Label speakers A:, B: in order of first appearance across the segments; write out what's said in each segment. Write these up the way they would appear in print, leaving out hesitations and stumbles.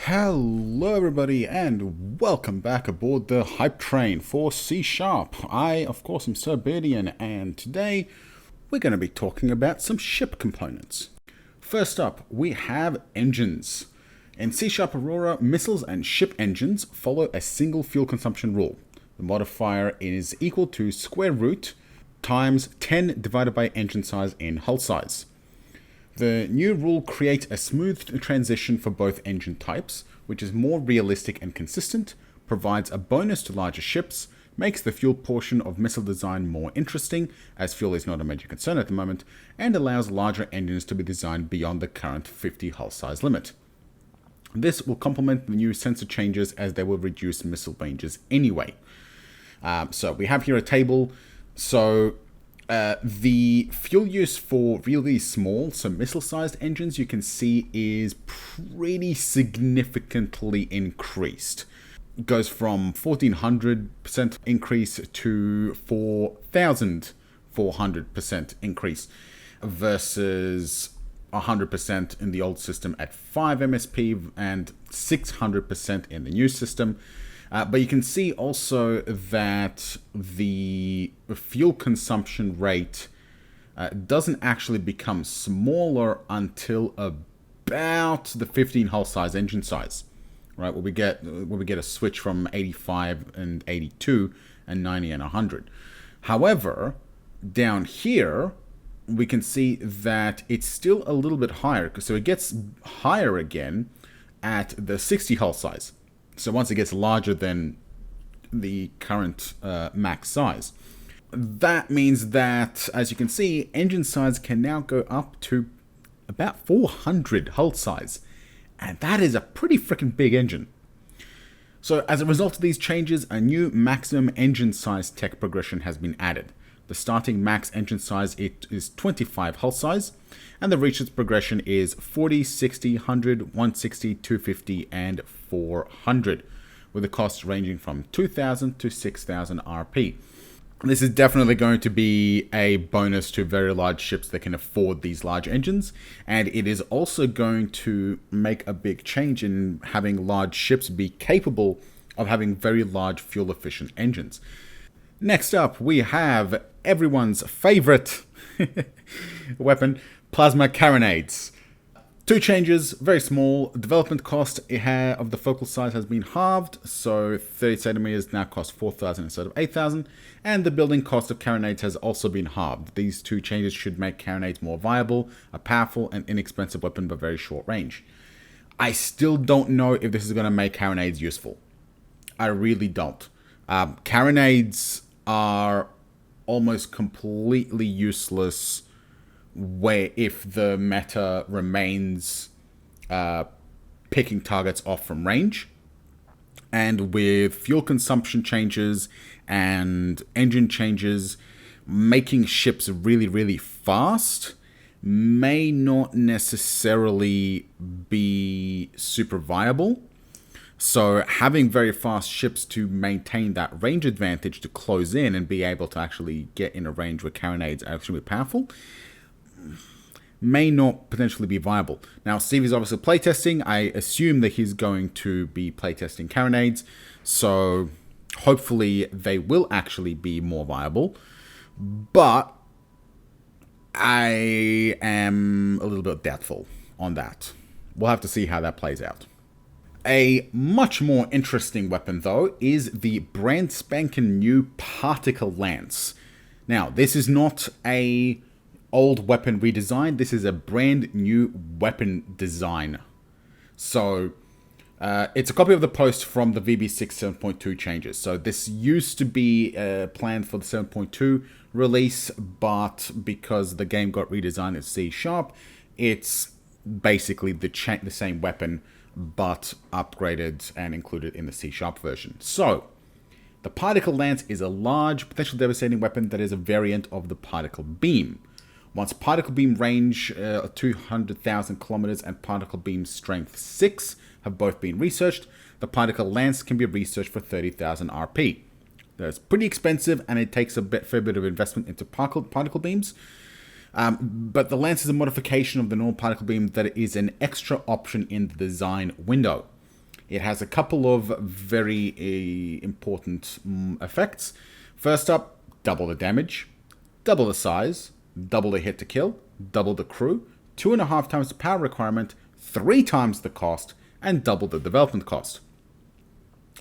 A: Hello everybody and welcome back aboard the hype train for C#. I, of course, am Sir Birdian, and today we're going to be talking about some ship components. First up, we have engines. In C# Aurora, missiles and ship engines follow a single fuel consumption rule. The modifier is equal to square root times 10 divided by engine size in hull size. The new rule creates a smooth transition for both engine types, which is more realistic and consistent, provides a bonus to larger ships, makes the fuel portion of missile design more interesting, as fuel is not a major concern at the moment, and allows larger engines to be designed beyond the current 50 hull size limit. This will complement the new sensor changes as they will reduce missile ranges anyway. So we have here a table. The fuel use for really small, so missile-sized engines, you can see is pretty significantly increased. It goes from 1,400% increase to 4,400% increase versus 100% in the old system at 5 MSP and 600% in the new system. But you can see also that the fuel consumption rate doesn't actually become smaller until about the 15 hull size engine size, right? Where we get a switch from 85 and 82 and 90 and 100. However, down here we can see that it's still a little bit higher, so it gets higher again at the 60 hull size. So once it gets larger than the current max size. That means that, as you can see, engine size can now go up to about 400 hull size. And that is a pretty freaking big engine. So as a result of these changes, a new maximum engine size tech progression has been added. The starting max engine size is 25 hull size, and the reached progression is 40, 60, 100, 160, 250, and 400, with the costs ranging from 2,000 to 6,000 RP. This is definitely going to be a bonus to very large ships that can afford these large engines, and it is also going to make a big change in having large ships be capable of having very large fuel-efficient engines. Next up, we have everyone's favorite weapon, plasma carronades. Two changes, very small. Development cost of the focal size has been halved, so 30 centimeters now cost 4,000 instead of 8,000, and the building cost of carronades has also been halved. These two changes should make carronades more viable, a powerful and inexpensive weapon but very short range. I still don't know if this is going to make carronades useful. I really don't. Carronades are almost completely useless if the meta remains picking targets off from range. And with fuel consumption changes and engine changes, making ships really, really fast may not necessarily be super viable. So having very fast ships to maintain that range advantage to close in and be able to actually get in a range where carronades are actually powerful may not potentially be viable. Now, Steve is obviously playtesting. I assume that he's going to be playtesting carronades, so hopefully they will actually be more viable. But I am a little bit doubtful on that. We'll have to see how that plays out. A much more interesting weapon, though, is the brand spanking new particle lance. Now, this is not a old weapon redesign. This is a brand new weapon design. So, it's a copy of the post from the VB6 7.2 changes. So this used to be planned for the 7.2 release, but because the game got redesigned in C#, it's basically the same weapon, but upgraded and included in the C# version. So, the particle lance is a large, potentially devastating weapon that is a variant of the particle beam. Once particle beam range 200,000 kilometers and particle beam strength 6 have both been researched, the particle lance can be researched for 30,000 RP. That's pretty expensive, and it takes a fair bit of investment into particle beams. But the lance is a modification of the normal particle beam that is an extra option in the design window. It has a couple of very important effects. First up, double the damage, double the size, double the hit to kill, double the crew, 2.5 times the power requirement, 3 times the cost, and double the development cost.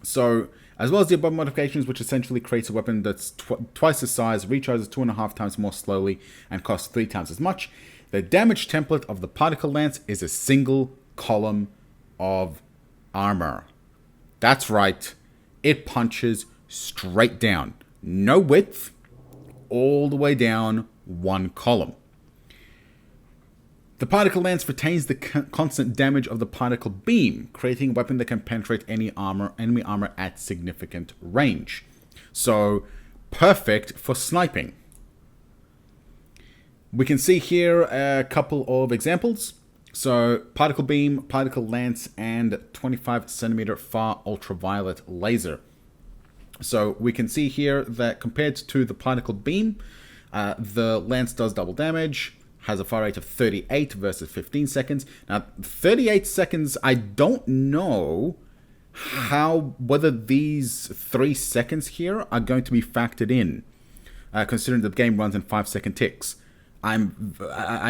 A: So, as well as the above modifications, which essentially creates a weapon that's twice the size, recharges 2.5 times more slowly, and costs 3 times as much, the damage template of the particle lance is a single column of armor. That's right, it punches straight down. No width, all the way down one column. The particle lance retains the constant damage of the particle beam, creating a weapon that can penetrate enemy armor at significant range. So, perfect for sniping. We can see here a couple of examples. So, particle beam, particle lance, and 25 centimeter far ultraviolet laser. So, we can see here that compared to the particle beam, the lance does double damage, has a fire rate of 38 versus 15 seconds. Now, 38 seconds, I don't know whether these 3 seconds here are going to be factored in, considering the game runs in 5-second ticks. I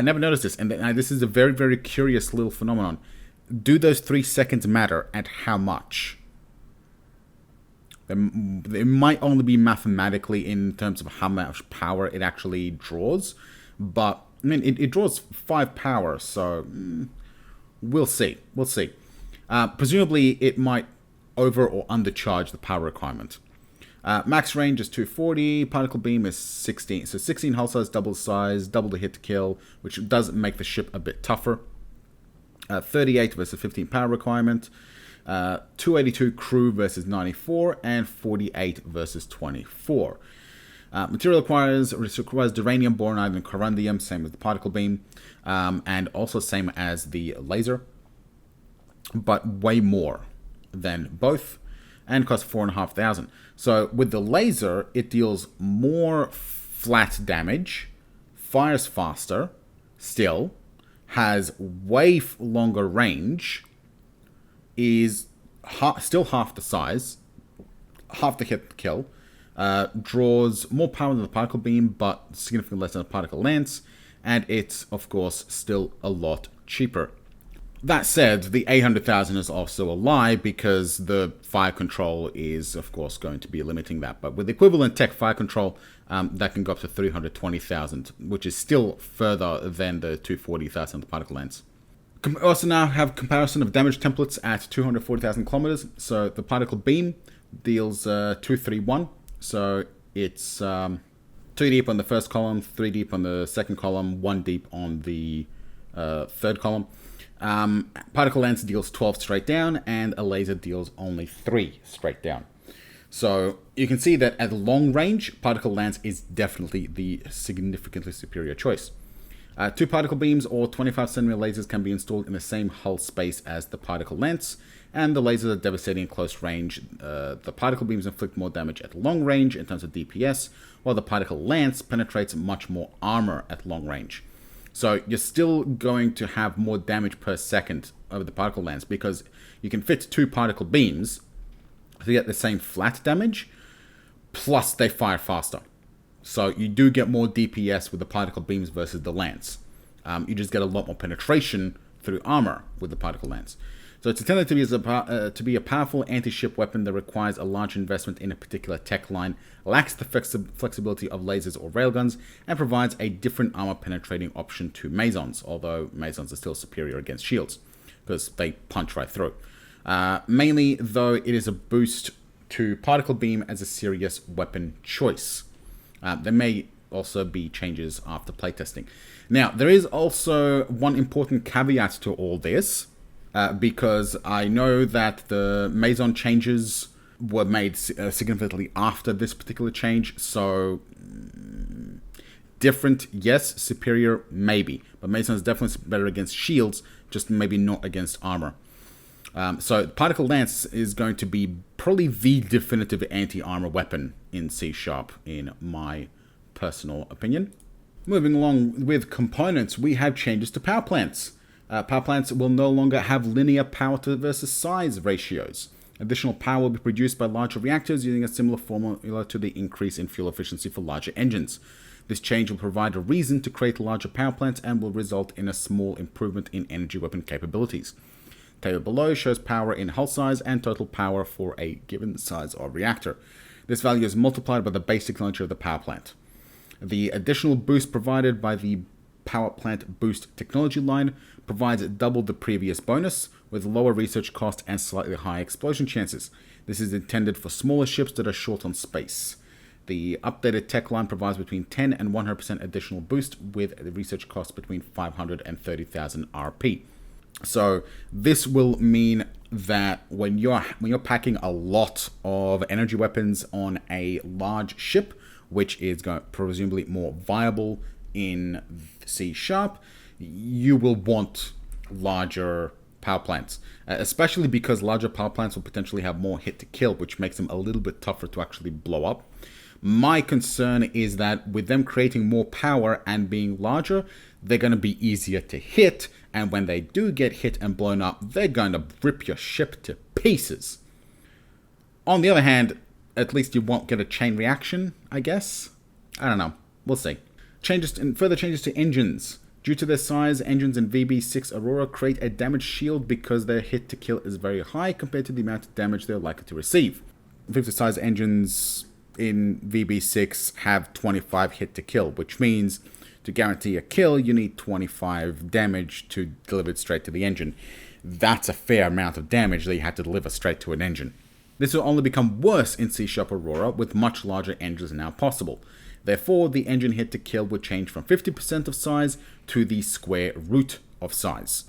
A: never noticed this, and this is a very, very curious little phenomenon. Do those 3 seconds matter, and how much? It might only be mathematically in terms of how much power it actually draws, but I mean, it draws 5 power, so we'll see. We'll see. Presumably, it might over or undercharge the power requirement. Max range is 240. Particle beam is 16. So 16 hull size, double size, double the hit to kill, which does make the ship a bit tougher. 38 versus 15 power requirement. 282 crew versus 94, and 48 versus 24. Material requires duranium, boronite, and corundum, same as the particle beam, and also same as the laser, but way more than both, and costs 4,500. So with the laser, it deals more flat damage, fires faster, still, has way longer range, is still half the size, half the hit kill, draws more power than the particle beam, but significantly less than the particle lance, and it's, of course, still a lot cheaper. That said, the 800,000 is also a lie, because the fire control is, of course, going to be limiting that. But with equivalent tech fire control, that can go up to 320,000, which is still further than the 240,000 the particle lance. We also now have comparison of damage templates at 240,000 kilometers. So the particle beam deals 231. So it's 2 deep on the first column, 3 deep on the second column, 1 deep on the third column. Particle lance deals 12 straight down, and a laser deals only 3 straight down. So you can see that at long range, particle lance is definitely the significantly superior choice. 2 particle beams or 25 centimeter lasers can be installed in the same hull space as the particle lance, and the lasers are devastating at close range. The particle beams inflict more damage at long range in terms of DPS, while the particle lance penetrates much more armor at long range. So you're still going to have more damage per second over the particle lance, because you can fit 2 particle beams to get the same flat damage, plus they fire faster. So you do get more DPS with the particle beams versus the lance. You just get a lot more penetration through armor with the particle lance. So it's intended to be a powerful anti-ship weapon that requires a large investment in a particular tech line, lacks the flexibility of lasers or railguns, and provides a different armor penetrating option to Masons, although Masons are still superior against shields, because they punch right through. Mainly, though, it is a boost to particle beam as a serious weapon choice. There may also be changes after playtesting. Now, there is also one important caveat to all this, because I know that the Mason changes were made significantly after this particular change, so different, yes, superior, maybe, but Mason is definitely better against shields, just maybe not against armor. So Particle Lance is going to be probably the definitive anti-armor weapon in C#, in my personal opinion. Moving along with components, we have changes to power plants. Power plants will no longer have linear power to versus size ratios. Additional power will be produced by larger reactors using a similar formula to the increase in fuel efficiency for larger engines. This change will provide a reason to create larger power plants and will result in a small improvement in energy weapon capabilities. Table below shows power in hull size and total power for a given size of reactor. This value is multiplied by the base technology of the power plant. The additional boost provided by the power plant boost technology line provides double the previous bonus, with lower research cost and slightly higher explosion chances. This is intended for smaller ships that are short on space. The updated tech line provides between 10 and 100% additional boost, with the research cost between 500 and 30,000 RP. So this will mean that when you're packing a lot of energy weapons on a large ship, which is presumably more viable in C#, you will want larger power plants, especially because larger power plants will potentially have more hit to kill, which makes them a little bit tougher to actually blow up. My concern is that with them creating more power and being larger, they're going to be easier to hit, and when they do get hit and blown up, they're going to rip your ship to pieces. On the other hand, at least you won't get a chain reaction, I guess. I don't know. We'll see. Further changes to engines. Due to their size, engines in VB6 Aurora create a damage shield because their hit to kill is very high compared to the amount of damage they're likely to receive. 50 size engines in VB6 have 25 hit to kill, which means to guarantee a kill, you need 25 damage to deliver it straight to the engine. That's a fair amount of damage that you have to deliver straight to an engine. This will only become worse in C# Aurora, with much larger engines now possible. Therefore, the engine hit to kill would change from 50% of size to the square root of size.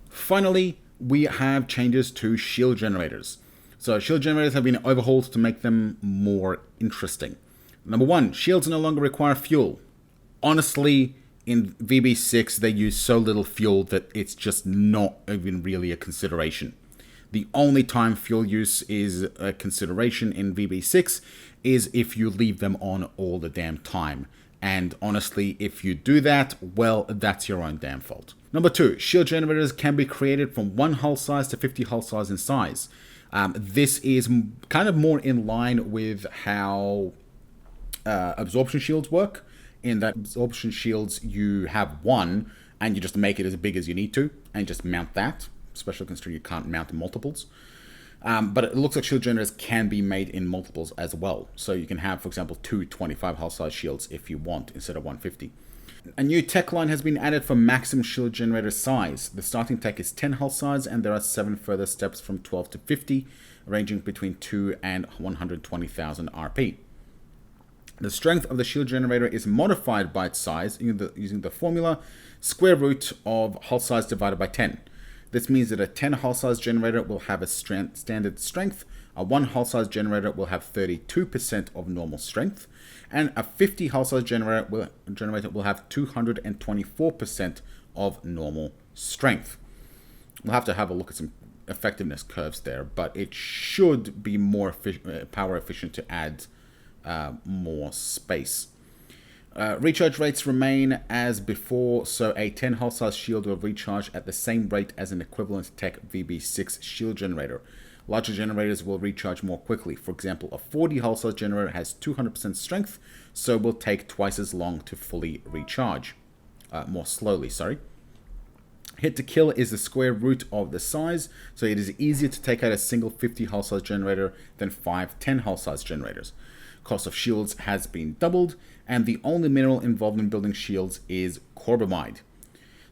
A: Finally, we have changes to shield generators. So shield generators have been overhauled to make them more interesting. Number one, shields no longer require fuel. Honestly, in VB6, they use so little fuel that it's just not even really a consideration. The only time fuel use is a consideration in VB6 is if you leave them on all the damn time. And honestly, if you do that, well, that's your own damn fault. Number two, shield generators can be created from 1 hull size to 50 hull size in size. This is kind of more in line with how absorption shields work, in that absorption shields, you have one and you just make it as big as you need to and just mount that, especially considering you can't mount multiples. But it looks like shield generators can be made in multiples as well. So you can have, for example, 2 25 hull size shields if you want, instead of 150. A new tech line has been added for maximum shield generator size. The starting tech is 10 hull size, and there are 7 further steps from 12 to 50, ranging between 2 and 120,000 RP. The strength of the shield generator is modified by its size using the formula square root of hull size divided by 10. This means that a 10 hull size generator will have a standard strength, a 1 hull size generator will have 32% of normal strength, and a 50 hull size generator will have 224% of normal strength. We'll have to have a look at some effectiveness curves there, but it should be more power efficient to add more space. Recharge rates remain as before, so a 10 hull size shield will recharge at the same rate as an equivalent tech VB6 shield generator. Larger generators will recharge more quickly. For example, a 40 hull size generator has 200% strength, so will take twice as long to fully recharge. More slowly, sorry. Hit to kill is the square root of the size, so it is easier to take out a single 50 hull size generator than 5 10 hull size generators. Cost of shields has been doubled, and the only mineral involved in building shields is corbamide.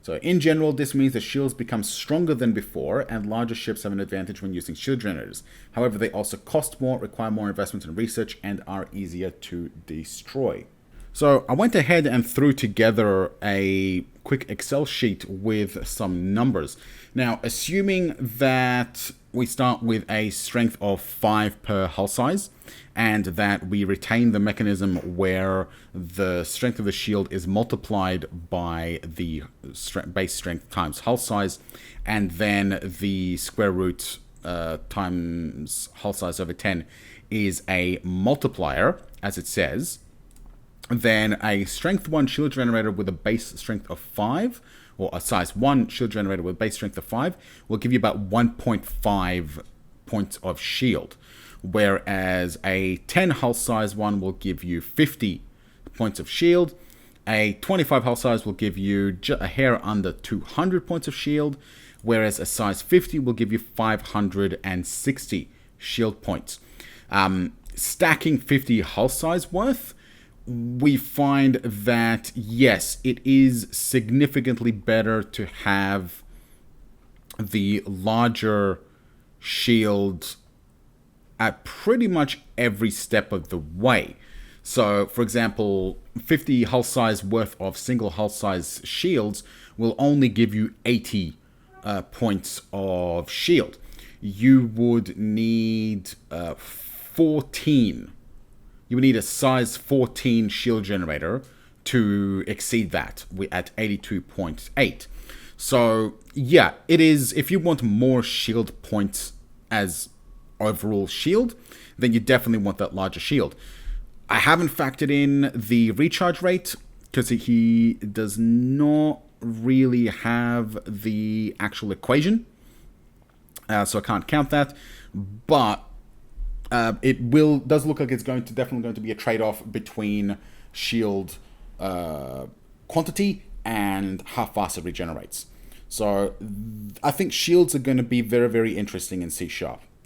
A: So in general, this means that shields become stronger than before, and larger ships have an advantage when using shield generators. However, they also cost more, require more investment in research, and are easier to destroy. So I went ahead and threw together a quick Excel sheet with some numbers. Now, assuming that we start with a strength of 5 per hull size, and that we retain the mechanism where the strength of the shield is multiplied by the base strength times hull size, and then the square root times hull size over 10 is a multiplier, as it says, then a strength 1 shield generator with a base strength of 5 or a size 1 shield generator with base strength of 5 will give you about 1.5 points of shield, whereas a 10 hull size one will give you 50 points of shield. A 25 hull size will give you a hair under 200 points of shield, whereas a size 50 will give you 560 shield points. Stacking 50 hull size worth, we find that, yes, it is significantly better to have the larger shield at pretty much every step of the way. So, for example, 50 hull size worth of single hull size shields will only give you 80 points of shield. You would need 14. You would need a size 14 shield generator to exceed that at 82.8. So, yeah, it is. If you want more shield points as overall shield, then you definitely want that larger shield. I haven't factored in the recharge rate because he does not really have the actual equation, so I can't count that. But it does look like it's definitely going to be a trade-off between shield quantity and how fast it regenerates. So I think shields are going to be very, very interesting in C#.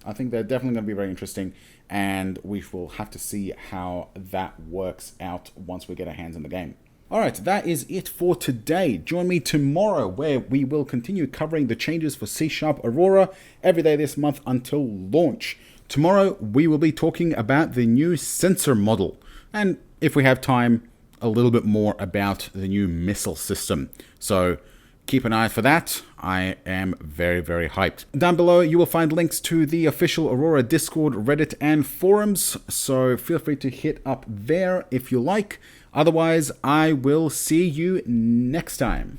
A: I think they're definitely going to be very interesting, and we will have to see how that works out once we get our hands on the game. Alright, that is it for today. Join me tomorrow where we will continue covering the changes for C# Aurora every day this month until launch. Tomorrow we will be talking about the new sensor model, and if we have time, a little bit more about the new missile system. So keep an eye for that. I am very, very hyped. Down below, you will find links to the official Aurora Discord, Reddit, and forums, so feel free to hit up there if you like. Otherwise, I will see you next time.